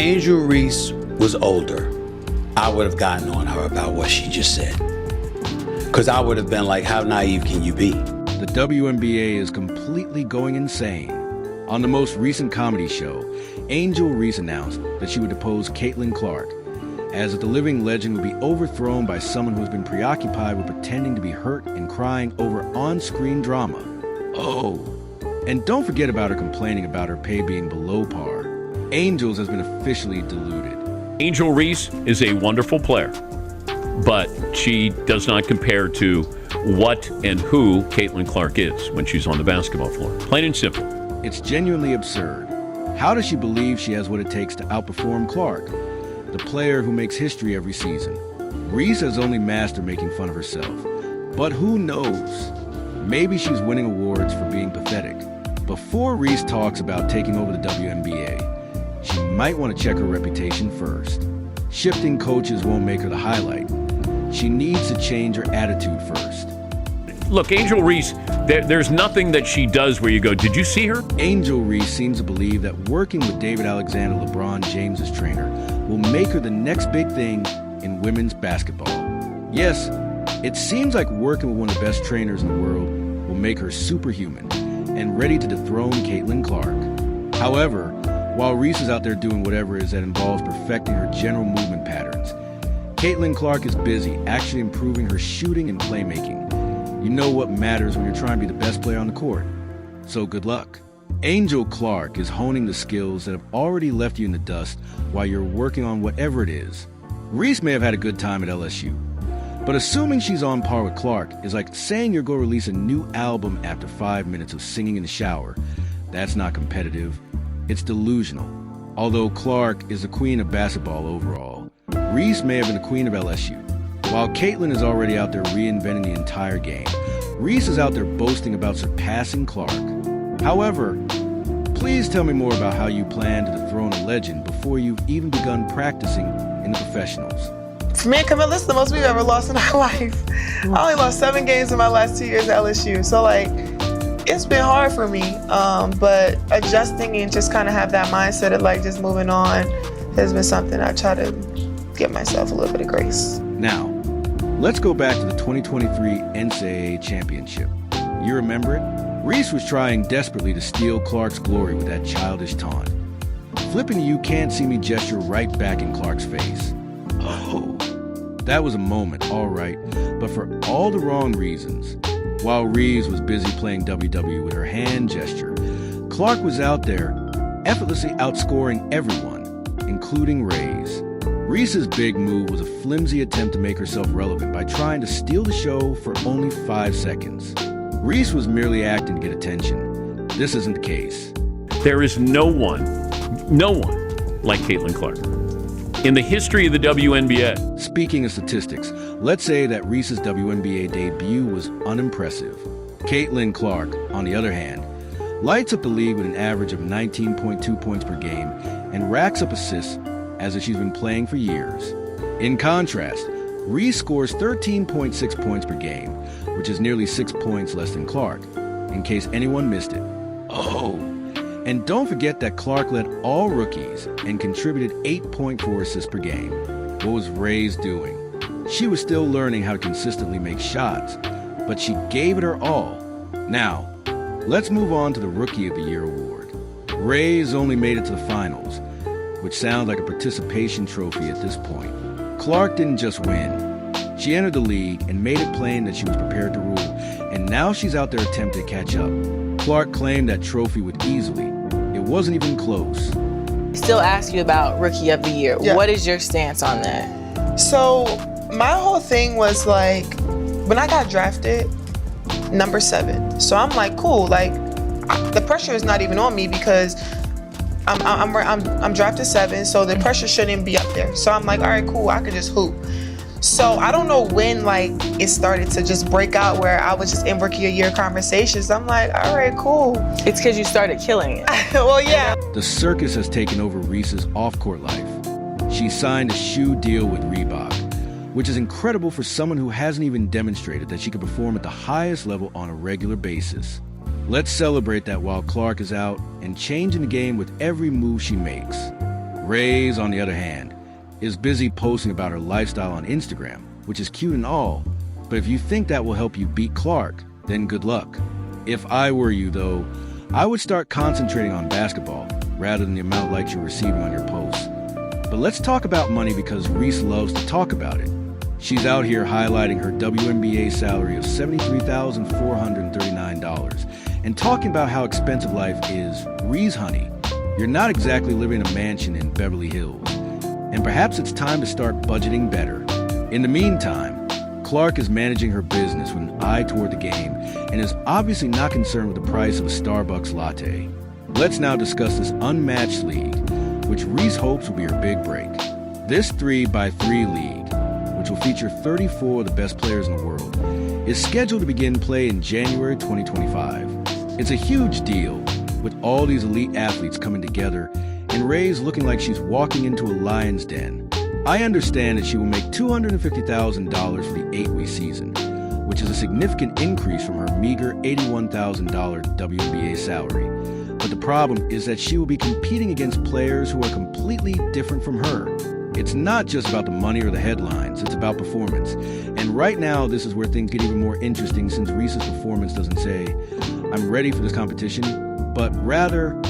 Angel Reese was older, I would have gotten on her about what she just said. Because I would have been like, how naive can you be? The WNBA is completely going insane. On the most recent comedy show, Angel Reese announced that she would depose Caitlin Clark, as if the living legend would be overthrown by someone who has been preoccupied with pretending to be hurt and crying over on-screen drama. Oh, and don't forget about her complaining about her pay being below par. Angels has been officially deluded. Angel Reese is a wonderful player, but she does not compare to what and who Caitlin Clark is when she's on the basketball floor. Plain and simple. It's genuinely absurd. How does she believe she has what it takes to outperform Clark, the player who makes history every season? Reese has only mastered making fun of herself. But who knows? Maybe she's winning awards for being pathetic. Before Reese talks about taking over the WNBA, she might want to check her reputation first. Shifting coaches won't make her the highlight. She needs to change her attitude first. Look, Angel Reese, there's nothing that she does where you go, did you see her? Angel Reese seems to believe that working with David Alexander, LeBron James's trainer, will make her the next big thing in women's basketball. Yes, it seems like working with one of the best trainers in the world will make her superhuman and ready to dethrone Caitlin Clark. However, while Reese is out there doing whatever it is that involves perfecting her general movement patterns, Caitlin Clark is busy actually improving her shooting and playmaking. You know what matters when you're trying to be the best player on the court. So good luck. Angel Clark is honing the skills that have already left you in the dust while you're working on whatever it is. Reese may have had a good time at LSU, but assuming she's on par with Clark is like saying you're going to release a new album after 5 minutes of singing in the shower. That's not competitive. It's delusional. Although Clark is the queen of basketball overall, Reese may have been the queen of LSU. While Caitlin is already out there reinventing the entire game, Reese is out there boasting about surpassing Clark. However, please tell me more about how you plan to dethrone a legend before you've even begun practicing in the professionals. For me and Camilla, it's the most we've ever lost in our life. I only lost 7 games in my last 2 years at LSU. So, it's been hard for me. But adjusting and just kind of have that mindset of, just moving on has been something I try to give myself a little bit of grace. Now, let's go back to the 2023 NCAA championship. You remember it? Reese was trying desperately to steal Clark's glory with that childish taunt. Flipping the "you can't see me" gesture right back in Clark's face. Oh, that was a moment, all right, but for all the wrong reasons. While Reese was busy playing WWE with her hand gesture, Clark was out there effortlessly outscoring everyone, including Reese. Reese's big move was a flimsy attempt to make herself relevant by trying to steal the show for only 5 seconds. Reese was merely acting to get attention. This isn't the case. There is no one like Caitlin Clark in the history of the WNBA. Speaking of statistics, let's say that Reese's WNBA debut was unimpressive. Caitlin Clark, on the other hand, lights up the league with an average of 19.2 points per game and racks up assists as if she's been playing for years. In contrast, Reese scores 13.6 points per game, which is nearly 6 points less than Clark, in case anyone missed it. Oh, and don't forget that Clark led all rookies and contributed 8.4 assists per game. What was Reese doing? She was still learning how to consistently make shots, but she gave it her all. Now, let's move on to the Rookie of the Year award. Reese only made it to the finals, which sounds like a participation trophy at this point. Clark didn't just win. She entered the league and made it plain that she was prepared to rule, and now she's out there attempting to catch up. Clark claimed that trophy with easily. It wasn't even close. Still ask you about Rookie of the Year. Yeah. What is your stance on that? So my whole thing was when I got drafted, number 7. So I'm like, cool. The pressure is not even on me because I'm drafted 7, so the pressure shouldn't be up there. So I'm like, all right, cool, I could just hoop. So I don't know when it started to just break out where I was just in Rookie of the Year conversations. I'm like, all right, cool. It's because you started killing it. Well, yeah. The circus has taken over Reese's off-court life. She signed a shoe deal with Reebok, which is incredible for someone who hasn't even demonstrated that she can perform at the highest level on a regular basis. Let's celebrate that while Clark is out and changing the game with every move she makes. Reese, on the other hand, is busy posting about her lifestyle on Instagram, which is cute and all, but if you think that will help you beat Clark, then good luck. If I were you, though, I would start concentrating on basketball rather than the amount of likes you're receiving on your posts. But let's talk about money because Reese loves to talk about it. She's out here highlighting her WNBA salary of $73,439 and talking about how expensive life is. Reese, honey, you're not exactly living in a mansion in Beverly Hills, and perhaps it's time to start budgeting better. In the meantime, Clark is managing her business with an eye toward the game and is obviously not concerned with the price of a Starbucks latte. Let's now discuss this unmatched league, which Reese hopes will be her big break. This 3x3 league, which will feature 34 of the best players in the world, is scheduled to begin play in January 2025. It's a huge deal, with all these elite athletes coming together and Reese looking like she's walking into a lion's den. I understand that she will make $250,000 for the 8-week season, which is a significant increase from her meager $81,000 WNBA salary. But the problem is that she will be competing against players who are completely different from her. It's not just about the money or the headlines, it's about performance. And right now, this is where things get even more interesting since Reese's performance doesn't say, I'm ready for this competition, but rather,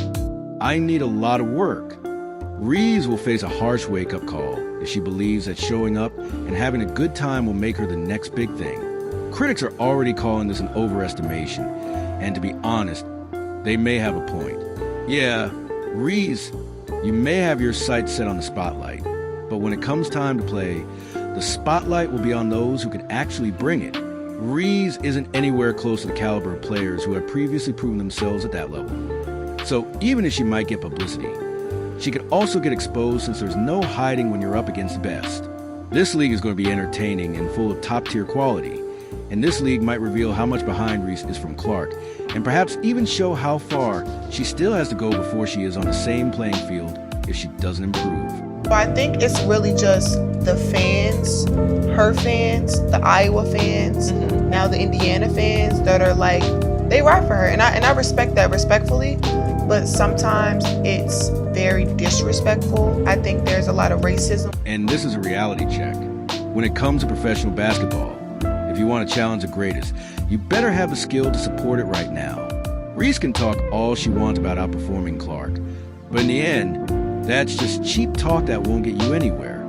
I need a lot of work. Reese will face a harsh wake-up call if she believes that showing up and having a good time will make her the next big thing. Critics are already calling this an overestimation, and to be honest, they may have a point. Yeah, Reese, you may have your sights set on the spotlight, but when it comes time to play, the spotlight will be on those who can actually bring it. Reese isn't anywhere close to the caliber of players who have previously proven themselves at that level. So even if she might get publicity, she could also get exposed since there's no hiding when you're up against the best. This league is going to be entertaining and full of top-tier quality, and this league might reveal how much behind Reese is from Clark, and perhaps even show how far she still has to go before she is on the same playing field if she doesn't improve. So I think it's really just the fans, her fans, the Iowa fans, now the Indiana fans that are like, they ride for her. And I respect that respectfully, but sometimes it's very disrespectful. I think there's a lot of racism. And this is a reality check. When it comes to professional basketball, if you want to challenge the greatest, you better have the skill to support it right now. Reese can talk all she wants about outperforming Clark, but in the end, that's just cheap talk that won't get you anywhere.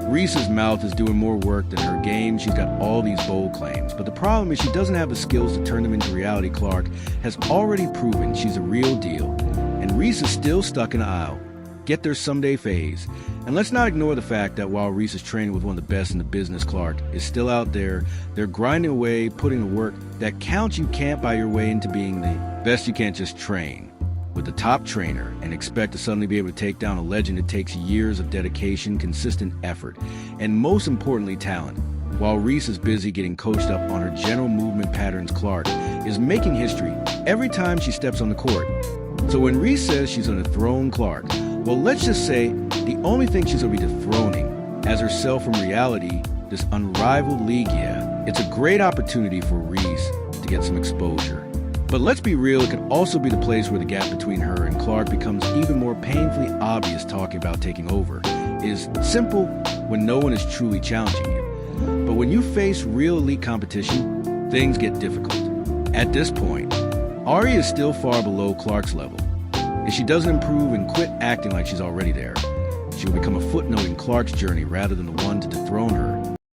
Reese's mouth is doing more work than her game. She's got all these bold claims, but the problem is she doesn't have the skills to turn them into reality. Clark has already proven she's a real deal, and Reese is still stuck in the aisle. Get there someday phase. And let's not ignore the fact that while Reese is training with one of the best in the business, Clark is still out there. They're grinding away, putting the work that counts. You can't buy your way into being the best. You can't just train with the top trainer and expect to suddenly be able to take down a legend. It takes years of dedication, consistent effort, and most importantly, talent. While Reese is busy getting coached up on her general movement patterns, Clark is making history every time she steps on the court. So when Reese says she's going to dethrone Clark, well, let's just say the only thing she's going to be dethroning as herself from reality, this unrivaled league. Yeah, it's a great opportunity for Reese to get some exposure. But let's be real, it could also be the place where the gap between her and Clark becomes even more painfully obvious. Talking about taking over is simple when no one is truly challenging you. But when you face real elite competition, things get difficult. At this point, Ari is still far below Clark's level. If she doesn't improve and quit acting like she's already there, she will become a footnote in Clark's journey rather than the one to dethrone her